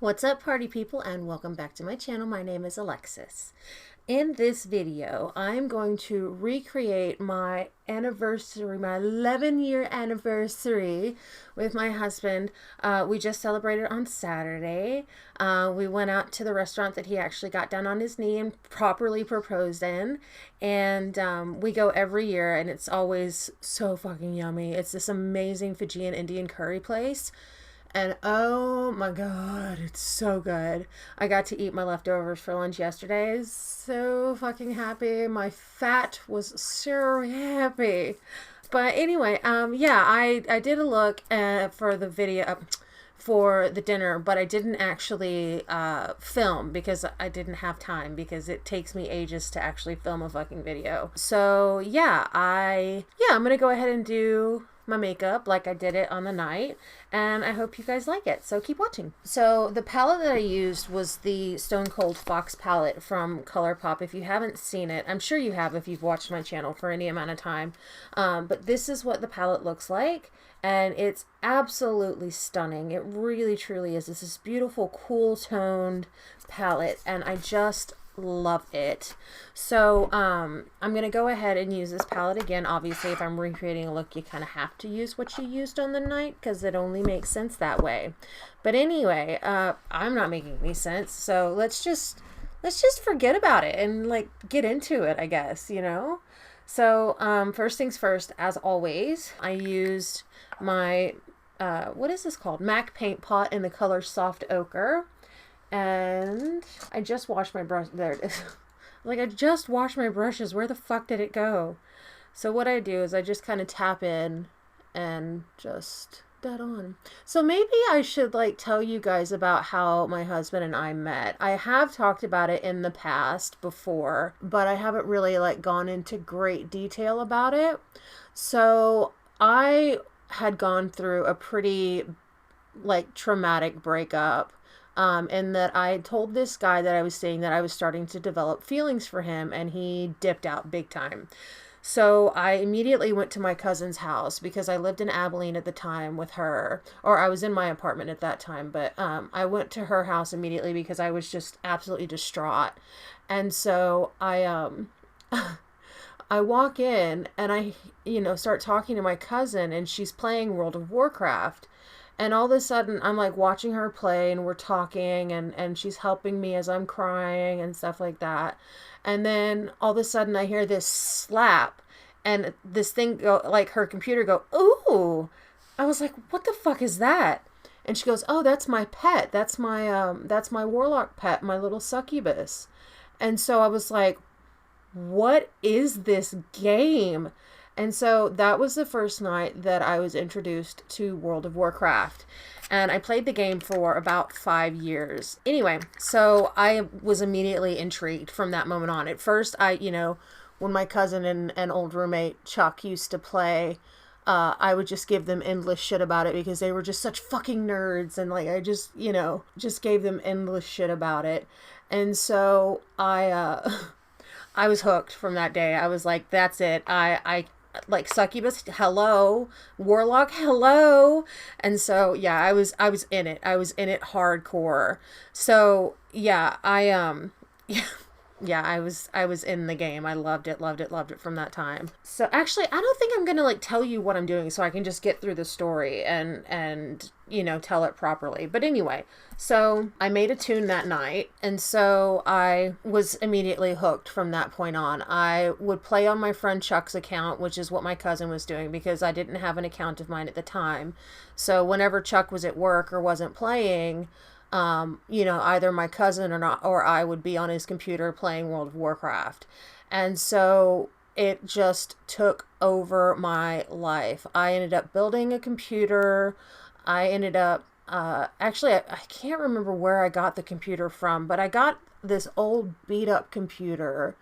What's up, party people, and welcome back to my channel. My name is Alexis. In this video, I'm going to recreate my anniversary, my 11-year anniversary with my husband. We just celebrated on Saturday. We went out to the restaurant that he actually got down on his knee and properly proposed in. And we go every year, and it's always so fucking yummy. It's this amazing Fijian Indian curry place. And oh my god, it's so good. I got to eat my leftovers for lunch yesterday. So fucking happy. My fat was so happy. But anyway, yeah, I did a look for the video, for the dinner, but I didn't actually film because I didn't have time, because it takes me ages to actually film a fucking video. So yeah, I'm gonna go ahead and do my makeup like I did it on the night, and I hope you guys like it, so keep watching. So the palette that I used was the Stone Cold Fox palette from ColourPop. If you haven't seen it, I'm sure you have if you've watched my channel for any amount of time, but this is what the palette looks like, and it's absolutely stunning. It really truly is. This is beautiful, cool toned palette, and I just love it. So I'm gonna go ahead and use this palette again. Obviously, if I'm recreating a look, you kind of have to use what you used on the night because it only makes sense that way. But anyway, I'm not making any sense, so let's just forget about it and like get into it, I guess, you know. So first things first, as always, I used my what is this called, MAC paint pot in the color Soft Ochre. And I just washed my brush. There it is. Like, I just washed my brushes. Where the fuck did it go? So what I do is I just kind of tap in and just dead on. So maybe I should like tell you guys about how my husband and I met. I have talked about it in the past before, but I haven't really like gone into great detail about it. So I had gone through a pretty like traumatic breakup. And that I told this guy that I was seeing that I was starting to develop feelings for him, and he dipped out big time. So I immediately went to my cousin's house because I lived in Abilene at the time with her, or I was in my apartment at that time, but I went to her house immediately because I was just absolutely distraught. And so I I walk in and I, start talking to my cousin, and she's playing World of Warcraft. And all of a sudden, I'm like watching her play, and we're talking, and she's helping me as I'm crying and stuff like that. And then all of a sudden, I hear this slap, and this thing go, like her computer go, ooh. I was like, what the fuck is that? And she goes, oh, that's my pet. That's my warlock pet, my little succubus. And so I was like, what is this game? And so that was the first night that I was introduced to World of Warcraft. And I played the game for about 5 years. Anyway, so I was immediately intrigued from that moment on. At first, when my cousin and an old roommate, Chuck, used to play, I would just give them endless shit about it because they were just such fucking nerds. And like, I just, just gave them endless shit about it. And so I was hooked from that day. I was like, that's it. I like succubus, hello, warlock, hello. And so yeah, I was in it. I was in it hardcore. So yeah, yeah, I was in the game. I loved it from that time. So actually, I don't think I'm gonna like tell you what I'm doing, so I can just get through the story and tell it properly. But anyway, so I made a tune that night, and so I was immediately hooked from that point on. I would play on my friend Chuck's account, which is what my cousin was doing because I didn't have an account of mine at the time. So whenever Chuck was at work or wasn't playing, either my cousin or I would be on his computer playing World of Warcraft. And so it just took over my life. I ended up building a computer. I ended up, actually, I can't remember where I got the computer from, but I got this old beat up computer,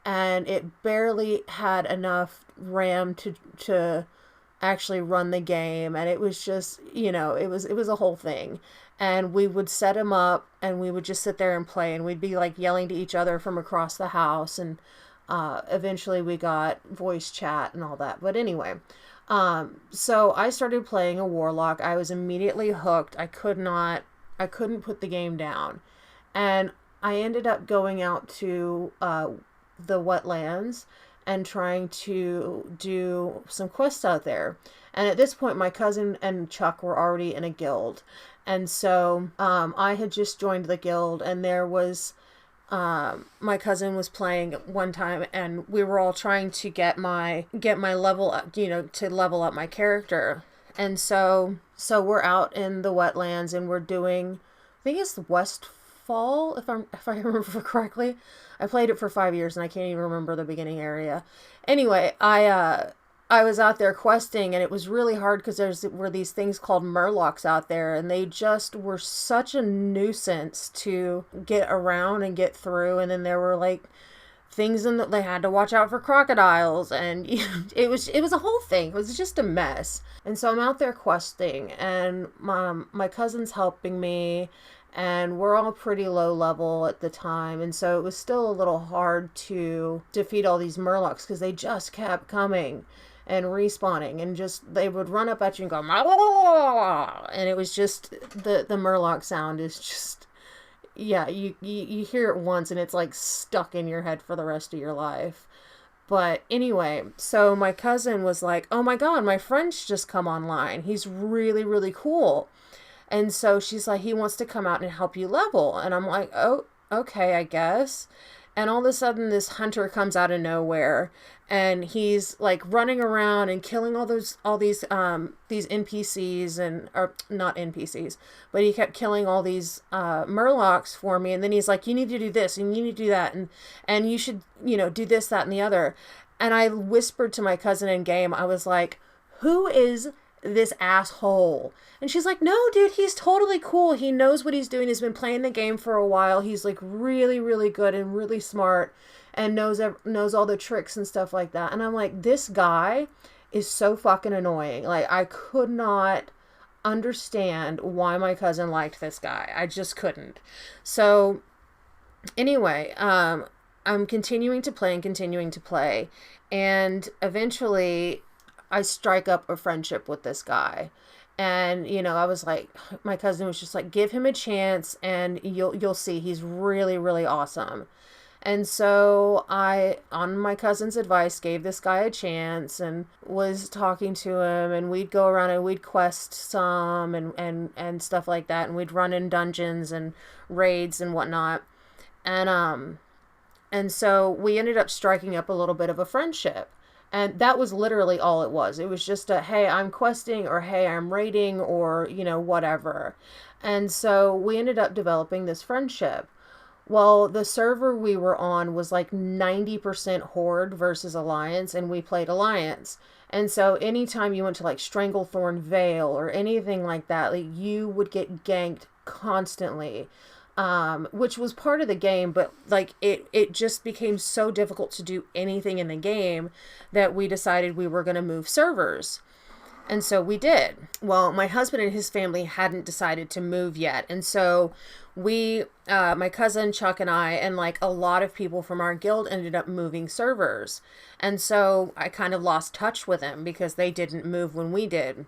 and it barely had enough RAM to actually run the game. And it was just, it was a whole thing. And we would set him up, and we would just sit there and play, and we'd be like yelling to each other from across the house. And eventually we got voice chat and all that. But anyway, so I started playing a warlock. I was immediately hooked. I could not I couldn't put the game down. And I ended up going out to the wetlands and trying to do some quests out there. And at this point, my cousin and Chuck were already in a guild. And so I had just joined the guild, and there was my cousin was playing one time, and we were all trying to get my level up, to level up my character. And so we're out in the wetlands, and we're doing, I think it's the Westfall, if I remember correctly. I played it for 5 years and I can't even remember the beginning area. Anyway, I was out there questing, and it was really hard because were these things called murlocs out there, and they just were such a nuisance to get around and get through. And then there were like things in that they had to watch out for crocodiles, and it was a whole thing. It was just a mess. And so I'm out there questing, and my cousin's helping me, and we're all pretty low level at the time, and so it was still a little hard to defeat all these murlocs because they just kept coming and respawning, and just they would run up at you and go, and it was just the murloc sound is just, yeah, you hear it once and it's like stuck in your head for the rest of your life. But anyway, so my cousin was like, oh my god, my friend's just come online, he's really, really cool. And so she's like, he wants to come out and help you level. And I'm like, oh, okay, I guess. And all of a sudden this hunter comes out of nowhere, and he's like running around and killing all these NPCs, and, or not NPCs, but he kept killing all these murlocs for me. And then he's like, you need to do this and you need to do that, and you should, do this, that, and the other. And I whispered to my cousin in game, I was like, who is this asshole? And she's like, no, dude, he's totally cool. He knows what he's doing. He's been playing the game for a while. He's like really, really good and really smart, and knows all the tricks and stuff like that. And I'm like, this guy is so fucking annoying. Like, I could not understand why my cousin liked this guy. I just couldn't. So anyway, I'm continuing to play, and eventually I strike up a friendship with this guy. And, I was like, my cousin was just like, give him a chance and you'll see, he's really, really awesome. And so I, on my cousin's advice, gave this guy a chance and was talking to him, and we'd go around and we'd quest some and stuff like that. And we'd run in dungeons and raids and whatnot. And so we ended up striking up a little bit of a friendship. And that was literally all it was. It was just a, hey, I'm questing, or hey, I'm raiding, or, whatever. And so we ended up developing this friendship. Well, the server we were on was like 90% Horde versus Alliance, and we played Alliance. And so anytime you went to like Stranglethorn Vale or anything like that, like you would get ganked constantly. Which was part of the game, but like it just became so difficult to do anything in the game that we decided we were going to move servers. And so we did. Well, my husband and his family hadn't decided to move yet. And so we, my cousin Chuck and I, and like a lot of people from our guild ended up moving servers. And so I kind of lost touch with them because they didn't move when we did.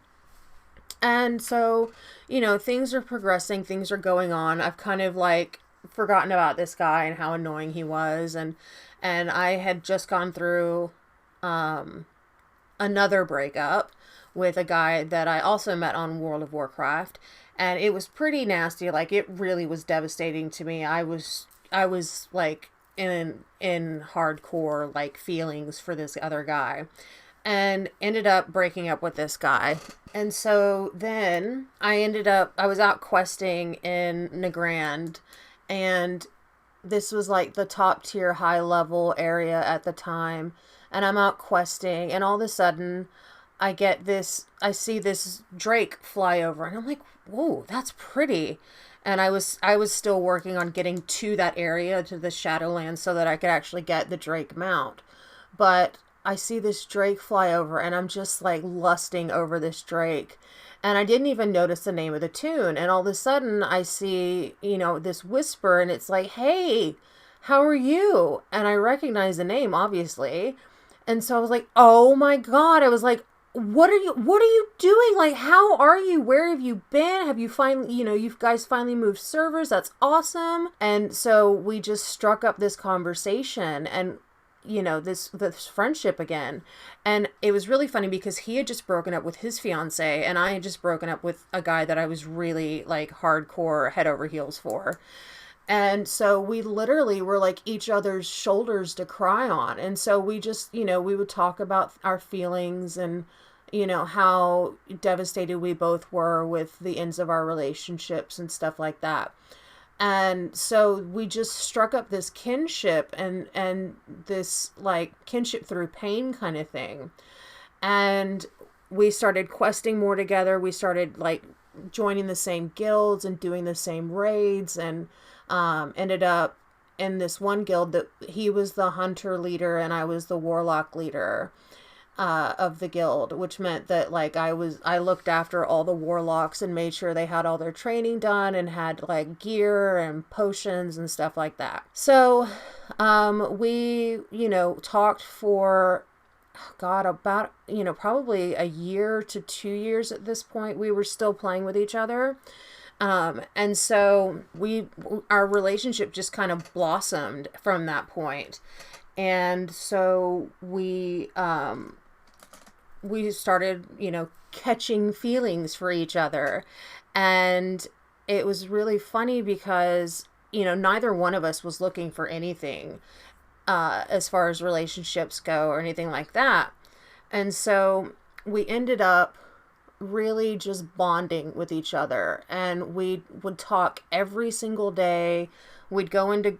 And so, things are progressing, things are going on. I've kind of like forgotten about this guy and how annoying he was. And I had just gone through another breakup with a guy that I also met on World of Warcraft. And it was pretty nasty. Like, it really was devastating to me. I was like in hardcore like feelings for this other guy, and ended up breaking up with this guy. And so then I was out questing in Nagrand, and this was like the top tier high level area at the time. And I'm out questing, and all of a sudden I see this drake fly over, and I'm like, whoa, that's pretty. And I was still working on getting to that area, to the Shadowlands, so that I could actually get the drake mount. But I see this drake fly over, and I'm just like lusting over this drake. And I didn't even notice the name of the tune. And all of a sudden I see, this whisper, and it's like, hey, how are you? And I recognize the name, obviously. And so I was like, oh my God. I was like, what are you doing? Like, how are you? Where have you been? Have you finally, you guys finally moved servers? That's awesome. And so we just struck up this conversation and, this friendship again. And it was really funny because he had just broken up with his fiance and I had just broken up with a guy that I was really like hardcore head over heels for. And so we literally were like each other's shoulders to cry on. And so we just, we would talk about our feelings and, how devastated we both were with the ends of our relationships and stuff like that. And so we just struck up this kinship and this like kinship through pain kind of thing. And we started questing more together. We started like joining the same guilds and doing the same raids and ended up in this one guild that he was the hunter leader and I was the warlock leader of the guild, which meant that like I looked after all the warlocks and made sure they had all their training done and had like gear and potions and stuff like that. So we talked for about probably a year to 2 years at this point. We were still playing with each other. And so our relationship just kind of blossomed from that point. And so we started, catching feelings for each other. And it was really funny because, neither one of us was looking for anything, as far as relationships go or anything like that. And so we ended up really just bonding with each other, and we would talk every single day. We'd go into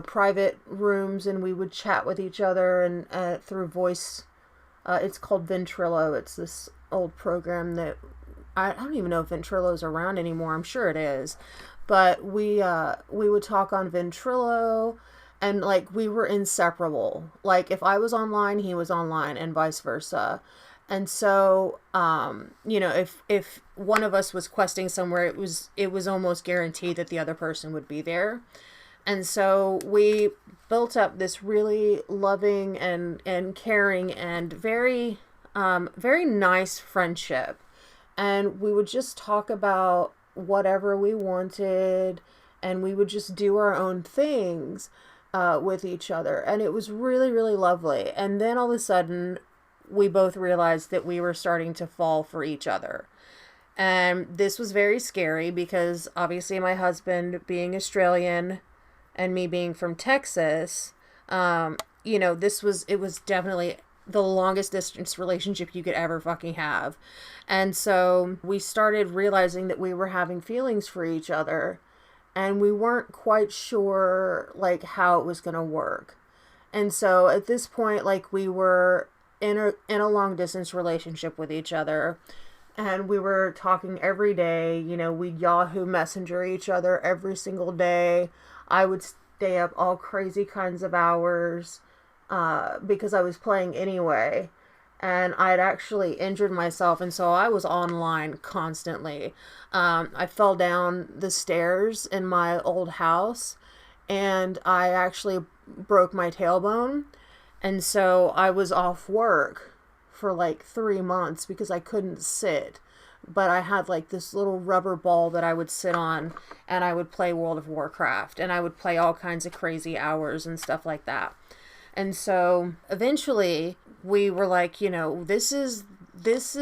private rooms and we would chat with each other and through voice. It's called Ventrilo. It's this old program that I don't even know if Ventrilo's around anymore. I'm sure it is, but we would talk on Ventrilo. And like we were inseparable. Like if I was online, he was online, and vice versa. And so, if one of us was questing somewhere, it was almost guaranteed that the other person would be there. And so we built up this really loving and caring and very, very nice friendship. And we would just talk about whatever we wanted, and we would just do our own things with each other. And it was really, really lovely. And then all of a sudden, we both realized that we were starting to fall for each other. And this was very scary because obviously my husband being Australian and me being from Texas, it was definitely the longest distance relationship you could ever fucking have. And so we started realizing that we were having feelings for each other, and we weren't quite sure like how it was going to work. And so at this point, like we were in a long distance relationship with each other, and we were talking every day. We'd Yahoo Messenger each other every single day. I would stay up all crazy kinds of hours because I was playing anyway. And I had actually injured myself, and so I was online constantly. I fell down the stairs in my old house, and I actually broke my tailbone. And so I was off work for like 3 months because I couldn't sit. But I had like this little rubber ball that I would sit on, and I would play World of Warcraft, and I would play all kinds of crazy hours and stuff like that. And so eventually we were like, this is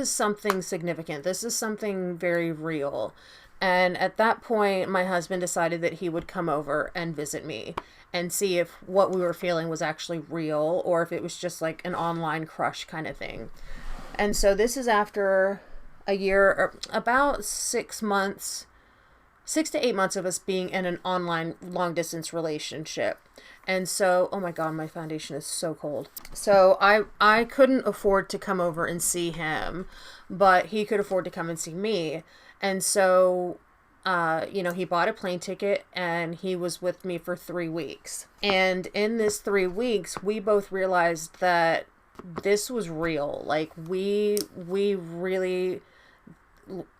something significant. This is something very real. And at that point, my husband decided that he would come over and visit me and see if what we were feeling was actually real or if it was just like an online crush kind of thing. And so this is after a year, or about 6 months, 6 to 8 months of us being in an online long distance relationship. And so, oh my God, my foundation is so cold. So I couldn't afford to come over and see him, but he could afford to come and see me. And so, he bought a plane ticket and he was with me for 3 weeks. And in this 3 weeks, we both realized that this was real. Like we really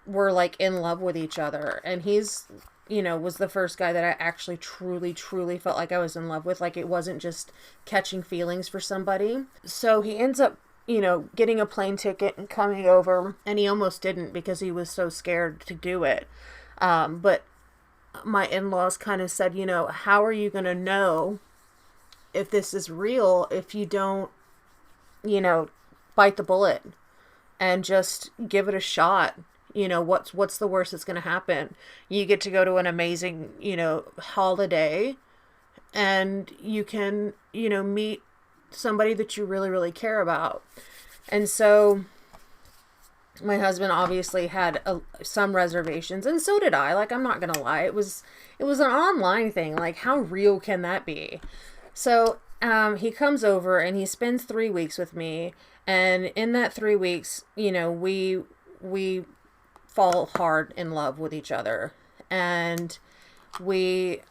were like in love with each other. And he's, was the first guy that I actually truly felt like I was in love with. Like it wasn't just catching feelings for somebody. So he ends up, getting a plane ticket and coming over, and he almost didn't because he was so scared to do it. But my in-laws kind of said, how are you going to know if this is real if you don't, bite the bullet and just give it a shot? What's the worst that's going to happen? You get to go to an amazing, holiday, and you can, meet somebody that you really, really care about. And so my husband obviously had some reservations, and so did I. Like, I'm not going to lie. It was an online thing. Like, how real can that be? So, he comes over and he spends 3 weeks with me. And in that 3 weeks, we fall hard in love with each other. And we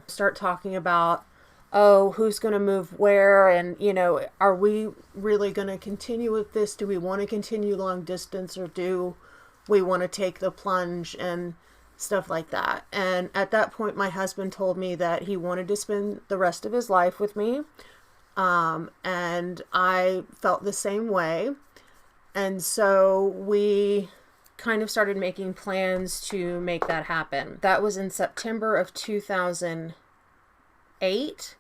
start talking about, who's going to move where, and, are we really going to continue with this? Do we want to continue long distance, or do we want to take the plunge and stuff like that? And at that point, my husband told me that he wanted to spend the rest of his life with me. And I felt the same way. And so we kind of started making plans to make that happen. That was in September of 2008.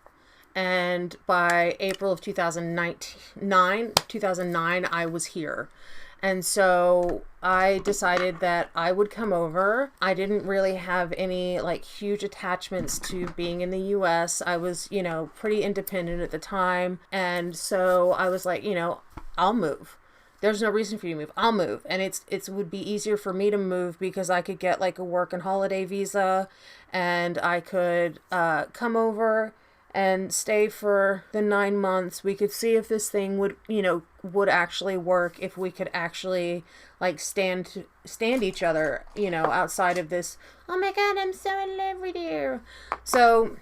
And by April of 2009, I was here. And so I decided that I would come over. I didn't really have any huge attachments to being in the US. I was, pretty independent at the time. And so I was like, I'll move. There's no reason for you to move. I'll move. And it would be easier for me to move because I could get a work and holiday visa, and I could come over and stay for the 9 months. We could see if this thing would actually work, if we could actually stand each other, outside of this, oh my God, I'm so in love with you. So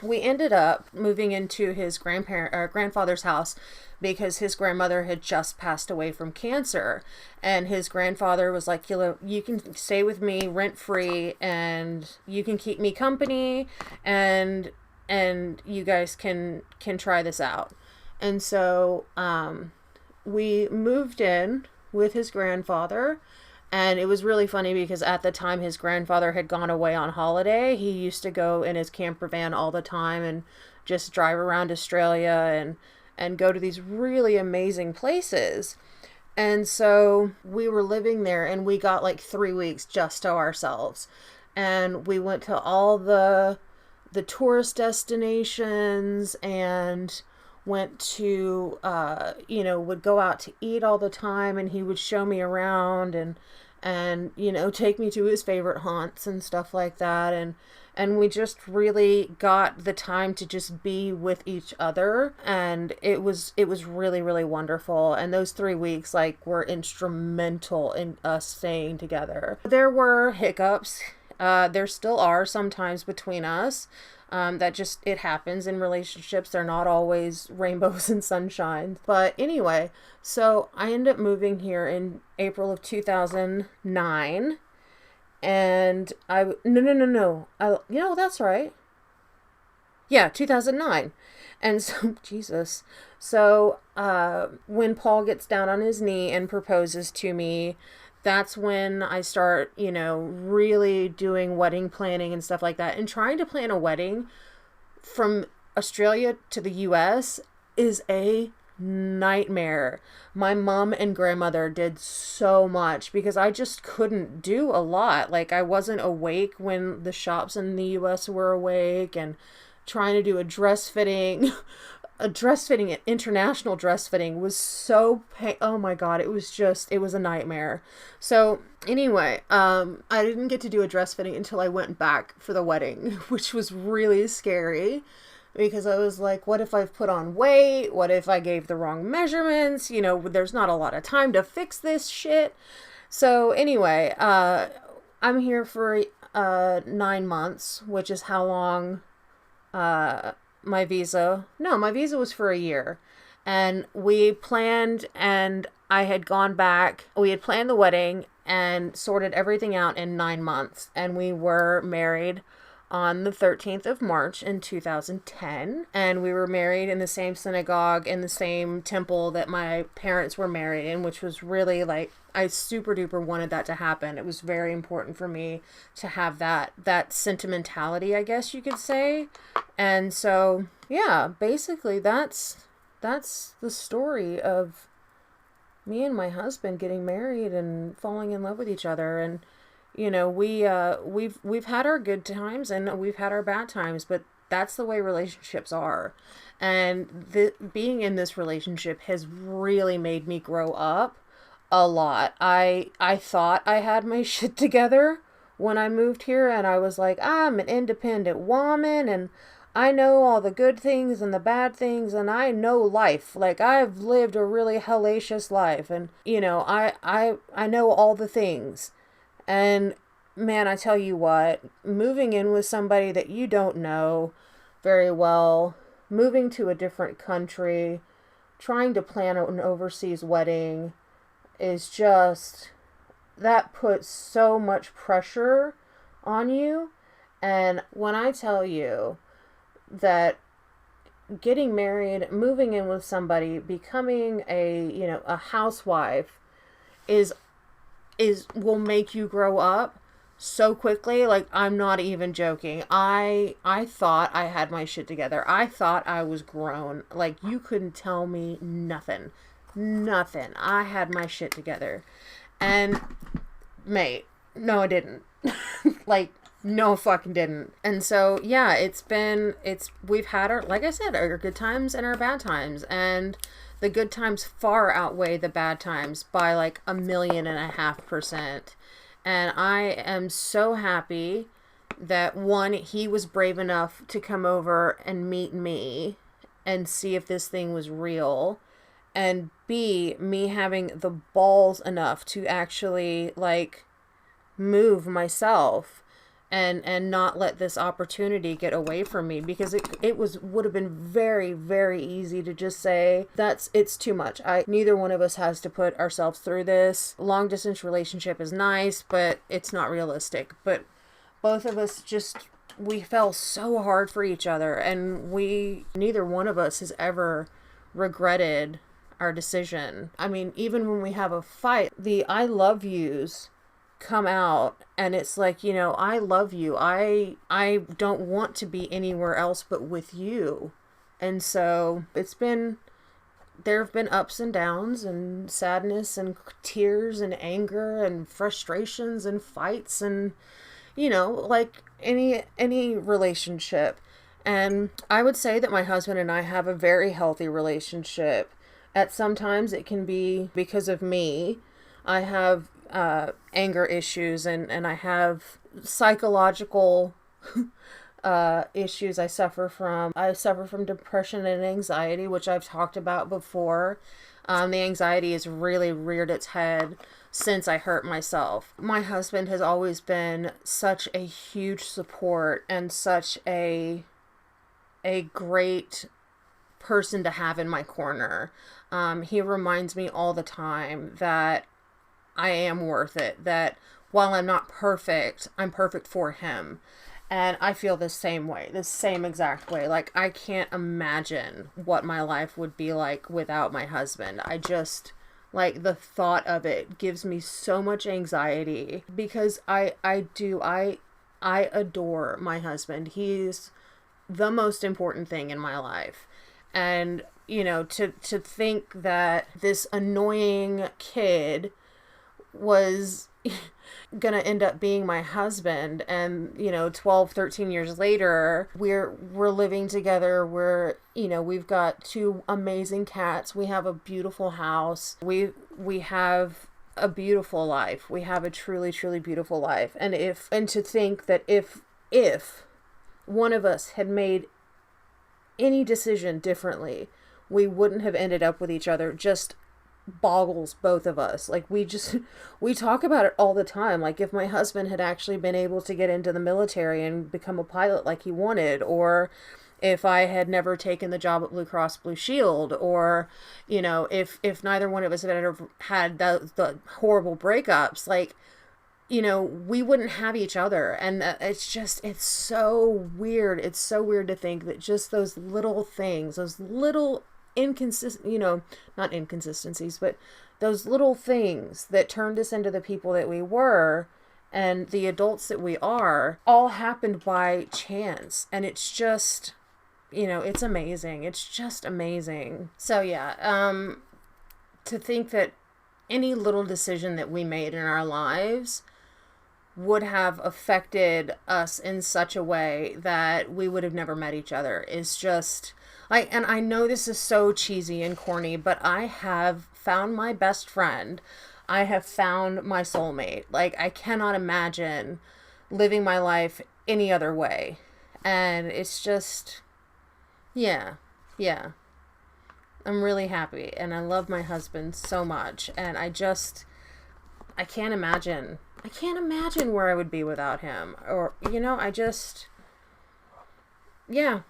we ended up moving into his grandfather's house because his grandmother had just passed away from cancer, and his grandfather was like, you can stay with me rent free, and you can keep me company, and you guys can try this out. And so we moved in with his grandfather. And it was really funny because at the time his grandfather had gone away on holiday. He used to go in his camper van all the time and just drive around Australia and go to these really amazing places. And so we were living there, and we got 3 weeks just to ourselves. And we went to all the tourist destinations, and went to, would go out to eat all the time, and he would show me around and take me to his favorite haunts and stuff like that. And we just really got the time to just be with each other. And it was really, really wonderful. And those 3 weeks, were instrumental in us staying together. There were hiccups. There still are sometimes between us. It happens in relationships. They're not always rainbows and sunshines. But anyway, so I ended up moving here in April of 2009. And no. That's right. Yeah, 2009. And so, Jesus. So, when Paul gets down on his knee and proposes to me, that's when I start, really doing wedding planning and stuff like that. And trying to plan a wedding from Australia to the US is a nightmare. My mom and grandmother did so much because I just couldn't do a lot. I wasn't awake when the shops in the US were awake, and trying to do a dress fitting. An international dress fitting was so oh my God, it was a nightmare. So anyway, I didn't get to do a dress fitting until I went back for the wedding, which was really scary because I was like, what if I've put on weight? What if I gave the wrong measurements? There's not a lot of time to fix this shit. So anyway, I'm here for 9 months, which is how long my visa was for a year. And we planned, and I had gone back. We had planned the wedding and sorted everything out in 9 months. And we were married on the 13th of March in 2010. And we were married in the same synagogue, in the same temple that my parents were married in, which was really like, I super duper wanted that to happen. It was very important for me to have that sentimentality, I guess you could say. And so, yeah, basically that's the story of me and my husband getting married and falling in love with each other. And you know, we've had our good times and we've had our bad times, but that's the way relationships are. And being in this relationship has really made me grow up a lot. I thought I had my shit together when I moved here, and I was like, I'm an independent woman and I know all the good things and the bad things, and I know life. Like, I've lived a really hellacious life, and you know, I know all the things. And man, I tell you what, moving in with somebody that you don't know very well, moving to a different country, trying to plan an overseas wedding is just, that puts so much pressure on you. And when I tell you that getting married, moving in with somebody, becoming a housewife is will make you grow up so quickly. Like, I'm not even joking. I thought I had my shit together. I thought I was grown. Like, you couldn't tell me nothing. Nothing. I had my shit together. And mate, no I didn't. Like, no fucking didn't. And so yeah, we've had our, like I said, our good times and our bad times, and the good times far outweigh the bad times by like 1.5%. And I am so happy that, one, he was brave enough to come over and meet me and see if this thing was real. And B, me having the balls enough to actually like move myself and not let this opportunity get away from me, because it would have been very, very easy to just say it's too much. Neither one of us has to put ourselves through this. Long distance relationship is nice, but it's not realistic. But both of us we fell so hard for each other, and neither one of us has ever regretted our decision. I mean, even when we have a fight, the I love yous come out, and it's like, I love you. I don't want to be anywhere else but with you. And so there have been ups and downs and sadness and tears and anger and frustrations and fights and, like any relationship. And I would say that my husband and I have a very healthy relationship. At sometimes it can be because of me. I have anger issues and I have psychological issues I suffer from. I suffer from depression and anxiety, which I've talked about before. The anxiety has really reared its head since I hurt myself. My husband has always been such a huge support and such a great person to have in my corner. He reminds me all the time that I am worth it, that while I'm not perfect, I'm perfect for him. And I feel the same way, the same exact way. Like, I can't imagine what my life would be like without my husband. I just, like, the thought of it gives me so much anxiety, because I adore my husband. He's the most important thing in my life. And, to think that this annoying kid was gonna end up being my husband, and 12, 13 years later we're living together. We've got 2 amazing cats, we have a beautiful house, we have a beautiful life, we have a truly, truly beautiful life. And to think that if one of us had made any decision differently, we wouldn't have ended up with each other, just boggles both of us. Like, we talk about it all the time. Like, if my husband had actually been able to get into the military and become a pilot like he wanted, or if I had never taken the job at Blue Cross Blue Shield, or if neither one of us had ever had the horrible breakups, like, you know, we wouldn't have each other. And it's just, it's so weird. It's so weird to think that just those little things, those little inconsistent, you know, not inconsistencies, but those little things that turned us into the people that we were and the adults that we are, all happened by chance. And it's just, you know, it's amazing. It's just amazing. So yeah, to think that any little decision that we made in our lives would have affected us in such a way that we would have never met each other is just like, and I know this is so cheesy and corny, but I have found my best friend. I have found my soulmate. Like, I cannot imagine living my life any other way. And it's just, yeah, yeah. I'm really happy, and I love my husband so much, and I can't imagine. I can't imagine where I would be without him. Or, you know, yeah,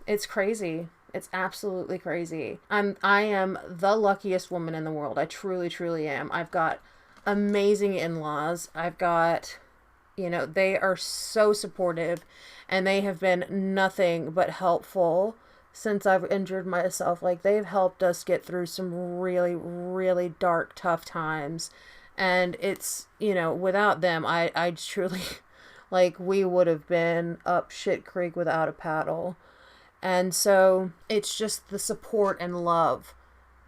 it's crazy. It's absolutely crazy. I am the luckiest woman in the world. I truly, truly am. I've got amazing in-laws. I've got, you know, they are so supportive, and they have been nothing but helpful since I've injured myself. Like, they've helped us get through some really, really dark, tough times. And it's, you know, without them, I truly, like, we would have been up shit creek without a paddle. And so it's just the support and love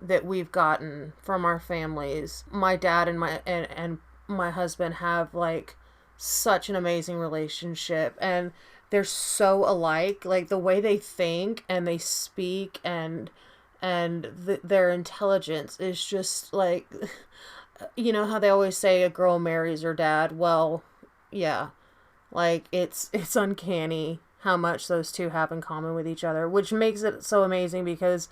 that we've gotten from our families. My dad and my husband have, like, such an amazing relationship, and they're so alike. Like, the way they think and they speak and their intelligence is just like, you know how they always say a girl marries her dad? Well, yeah, like, it's uncanny how much those two have in common with each other, which makes it so amazing, because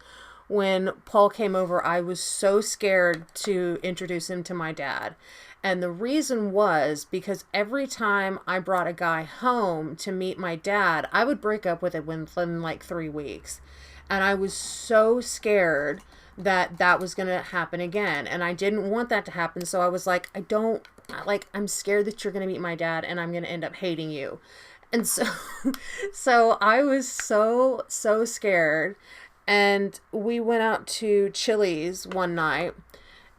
when Paul came over, I was so scared to introduce him to my dad. And the reason was because every time I brought a guy home to meet my dad, I would break up with it within like 3 weeks. And I was so scared that that was going to happen again. And I didn't want that to happen. So I was like, I'm scared that you're going to meet my dad and I'm going to end up hating you. And so, so I was so scared. And we went out to Chili's one night,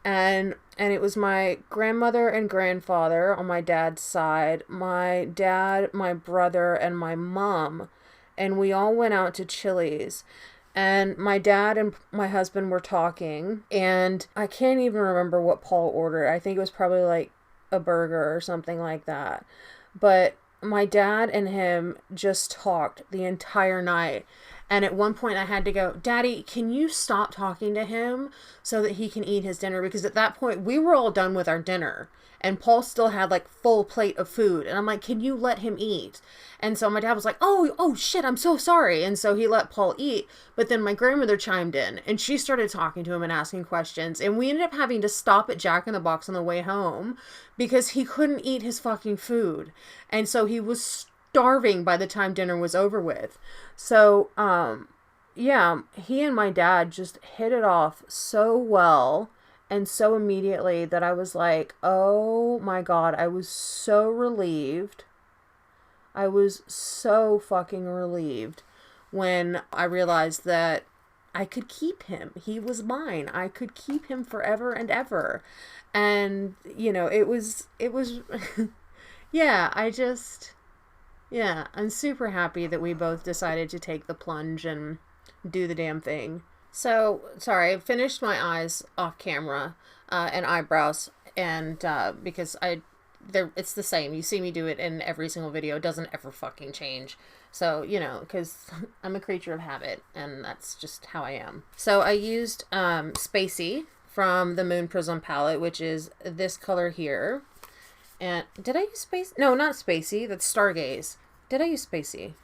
and it was my grandmother and grandfather on my dad's side, my dad, my brother, and my mom, and we all went out to Chili's. And my dad and my husband were talking, and I can't even remember what Paul ordered. I think it was probably like a burger or something like that. But my dad and him just talked the entire night. And at one point I had to go, Daddy, can you stop talking to him so that he can eat his dinner? Because at that point we were all done with our dinner and Paul still had like full plate of food. And I'm like, can you let him eat? And so my dad was like, oh shit, I'm so sorry. And so he let Paul eat. But then my grandmother chimed in and she started talking to him and asking questions. And we ended up having to stop at Jack in the Box on the way home because he couldn't eat his fucking food. And so he was starving by the time dinner was over with. So, yeah, he and my dad just hit it off so well and so immediately that I was like, oh my God, I was so relieved. I was so fucking relieved when I realized that I could keep him. He was mine. I could keep him forever and ever. And, you know, it was, yeah, yeah, I'm super happy that we both decided to take the plunge and do the damn thing. So, sorry, I finished my eyes off camera and eyebrows, and because it's the same. You see me do it in every single video. It doesn't ever fucking change. So, you know, because I'm a creature of habit, and that's just how I am. So I used Spacey from the Moon Prism palette, which is this color here. And did I use Space? No, not Spacey. That's Stargaze. Did I use Spacey?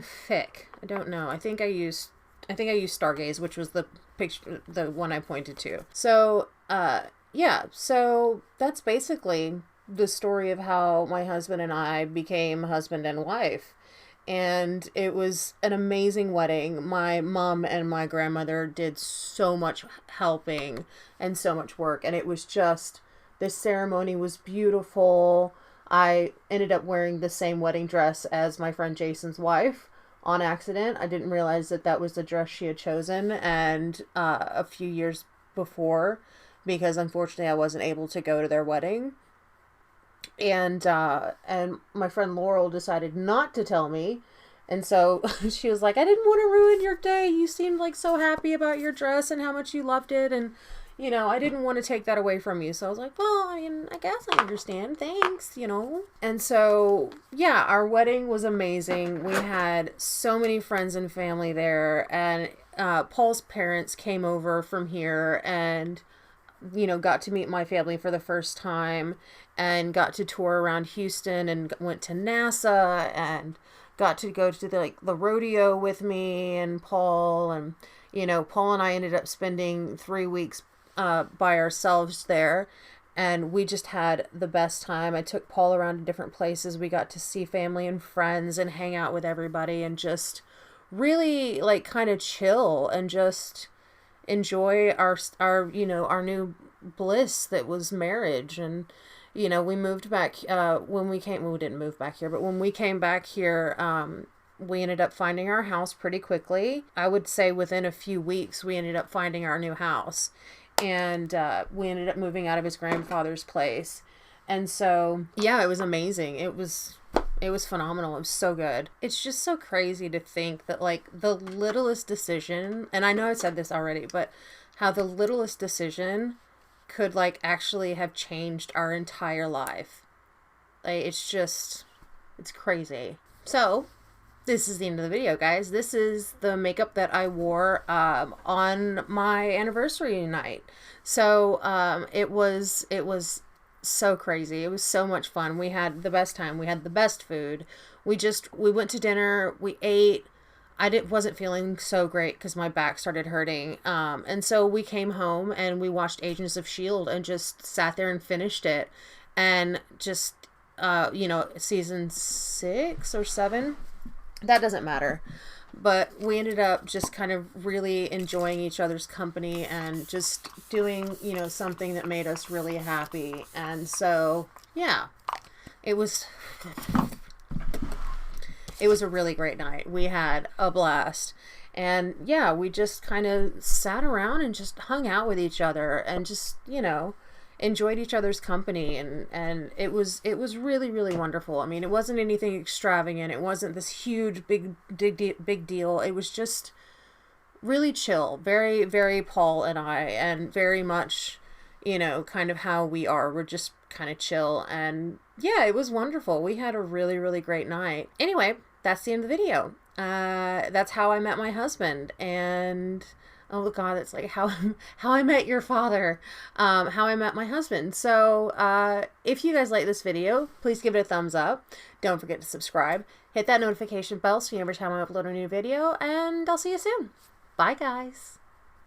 Fick. I don't know. I think I used Stargaze, which was the picture, the one I pointed to. So, yeah. So that's basically the story of how my husband and I became husband and wife. And it was an amazing wedding. My mom and my grandmother did so much helping and so much work. And it was just The ceremony was beautiful. I ended up wearing the same wedding dress as my friend Jason's wife on accident. I didn't realize that that was the dress she had chosen, and a few years before, because unfortunately I wasn't able to go to their wedding. And my friend Laurel decided not to tell me. And so she was like, I didn't want to ruin your day. You seemed like so happy about your dress and how much you loved it. And, you know, I didn't want to take that away from you. So I was like, well, I mean, I guess I understand. Thanks, you know. And so, yeah, our wedding was amazing. We had so many friends and family there. And Paul's parents came over from here and, you know, got to meet my family for the first time and got to tour around Houston and went to NASA and got to go to the rodeo with me and Paul. And, you know, Paul and I ended up spending 3 weeks by ourselves there, and we just had the best time. I took Paul around to different places. We got to see family and friends and hang out with everybody and just really like kind of chill and just enjoy our you know, our new bliss that was marriage. And, you know, we moved back when we came, well, we didn't move back here, but when we came back here, we ended up finding our house pretty quickly. I would say within a few weeks we ended up finding our new house, and we ended up moving out of his grandfather's place. And so, yeah, it was amazing. It was phenomenal. It was so good. It's just so crazy to think that, like, the littlest decision, and I know I said this already, but how the littlest decision could, like, actually have changed our entire life. Like, it's crazy. So, this is the end of the video, guys. This is the makeup that I wore on my anniversary night. So, it was so crazy. It was so much fun. We had the best time. We had the best food. We went to dinner. We ate. I wasn't feeling so great because my back started hurting. And so we came home and we watched Agents of S.H.I.E.L.D. and just sat there and finished it. And just, you know, season 6 or 7, that doesn't matter. But we ended up just kind of really enjoying each other's company and just doing, you know, something that made us really happy. And so, yeah, it was a really great night. We had a blast. And yeah, we just kind of sat around and just hung out with each other and just, you know, enjoyed each other's company. And it was really, really wonderful. I mean, it wasn't anything extravagant. It wasn't this huge, big deal. It was just really chill. Very, very Paul and I, and very much, you know, kind of how we are. We're just kind of chill. And yeah, it was wonderful. We had a really, really great night. Anyway, that's the end of the video. That's how I met my husband. And oh God, it's like how I met your father, how I met my husband. So if you guys like this video, please give it a thumbs up. Don't forget to subscribe. Hit that notification bell so you know every time I upload a new video, and I'll see you soon. Bye, guys.